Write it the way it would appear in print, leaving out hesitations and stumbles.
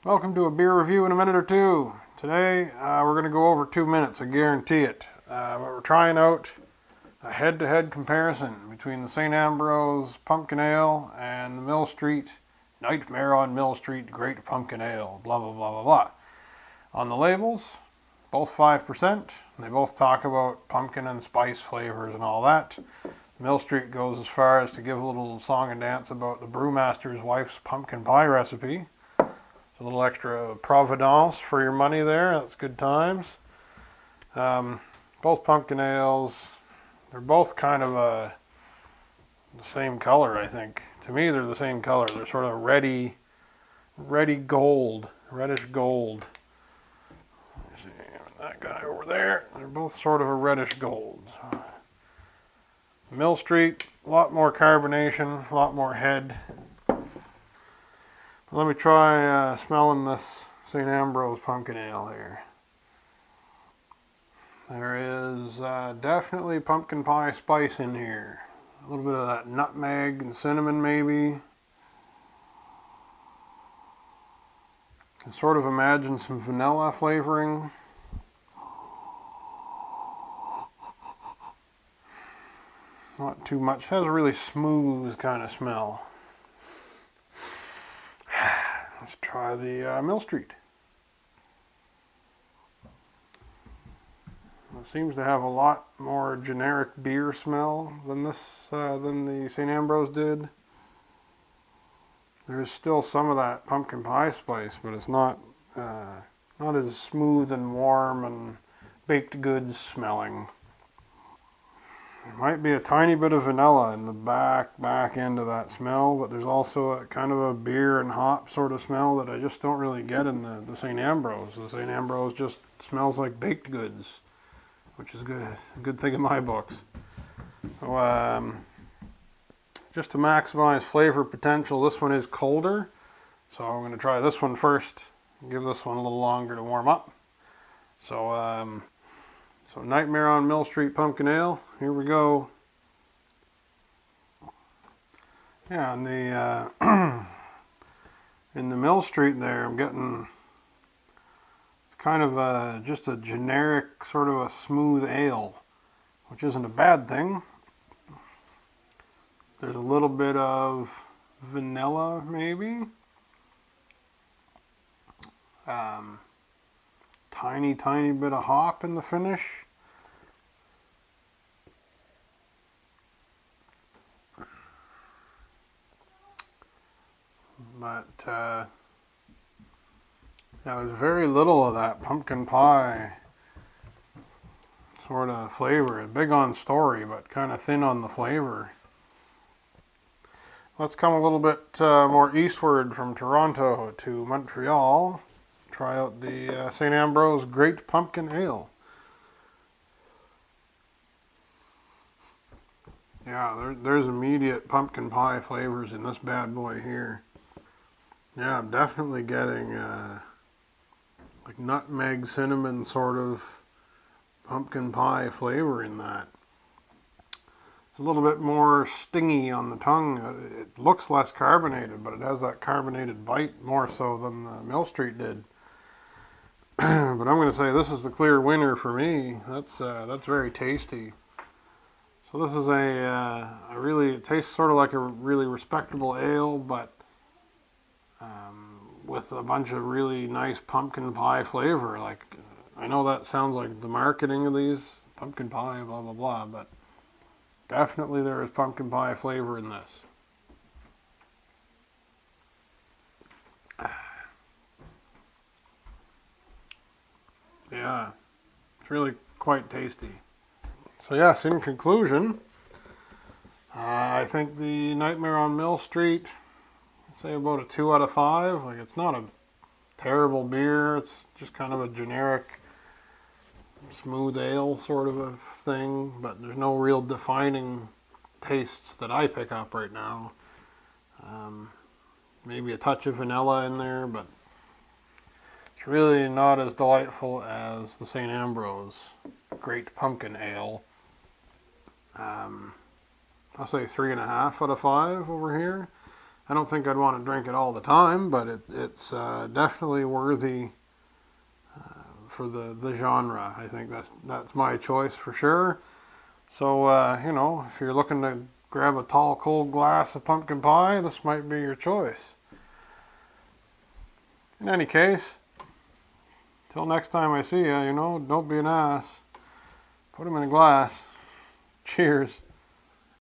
Welcome to a beer review in a minute or two. Today we're going to go over 2 minutes, I guarantee it. But we're trying out a head-to-head comparison between the St. Ambrose Pumpkin Ale and the Mill Street Nightmare on Mill Street Great Pumpkin Ale, blah blah blah blah blah. On the labels, both 5%. They both talk about pumpkin and spice flavors and all that. Mill Street goes as far as to give a little song and dance about the brewmaster's wife's pumpkin pie recipe. A little extra provenance for your money there. That's good times. Both pumpkin ales, they're both kind of the same color, I think. To me, they're the same color. They're sort of reddy gold, reddish gold. See, that guy over there, they're both sort of a reddish gold. Mill Street, a lot more carbonation, a lot more head. Let me try smelling this St. Ambrose Pumpkin Ale here. There is definitely pumpkin pie spice in here. A little bit of that nutmeg and cinnamon maybe. I can sort of imagine some vanilla flavoring. Not too much. It has a really smooth kind of smell. Let's try the Mill Street. It seems to have a lot more generic beer smell than the St. Ambrose did. There's still some of that pumpkin pie spice, but it's not as smooth and warm and baked goods smelling. There might be a tiny bit of vanilla in the back end of that smell, but there's also a kind of a beer and hop sort of smell that I just don't really get in the St. Ambrose. The St. Ambrose just smells like baked goods, which is good, a good thing in my books. So just to maximize flavor potential, this one is colder. So I'm going to try this one first, give this one a little longer to warm up. So Nightmare on Mill Street Pumpkin Ale, here we go. Yeah, in the Mill Street there, I'm getting, it's kind of just a generic sort of a smooth ale, which isn't a bad thing. There's a little bit of vanilla maybe. Tiny bit of hop in the finish. But there's very little of that pumpkin pie sort of flavor. Big on story, but kind of thin on the flavor. Let's come a little bit more eastward from Toronto to Montreal. Try out the St. Ambrose Great Pumpkin Ale. Yeah, there's immediate pumpkin pie flavors in this bad boy here. Yeah, I'm definitely getting like nutmeg, cinnamon sort of pumpkin pie flavor in that. It's a little bit more stingy on the tongue. It looks less carbonated, but it has that carbonated bite more so than the Mill Street did. But I'm going to say this is the clear winner for me. That's very tasty. So this is it tastes sort of like a really respectable ale, but with a bunch of really nice pumpkin pie flavor. Like, I know that sounds like the marketing of these, pumpkin pie, blah blah blah, but definitely there is pumpkin pie flavor in this. Yeah, it's really quite tasty. So yes, in conclusion, I think the Nightmare on Mill Street, I'd say about a 2 out of 5. Like, it's not a terrible beer. It's just kind of a generic smooth ale sort of a thing, but there's no real defining tastes that I pick up right now. Maybe a touch of vanilla in there, but it's really not as delightful as the St. Ambrose Great Pumpkin Ale. I'll say 3.5 out of 5 over here. I don't think I'd want to drink it all the time, but it's definitely worthy for the genre. I think that's my choice for sure. So, you know, if you're looking to grab a tall, cold glass of pumpkin pie, this might be your choice. In any case, till next time I see you, you know, don't be an ass. Put them in a glass. Cheers.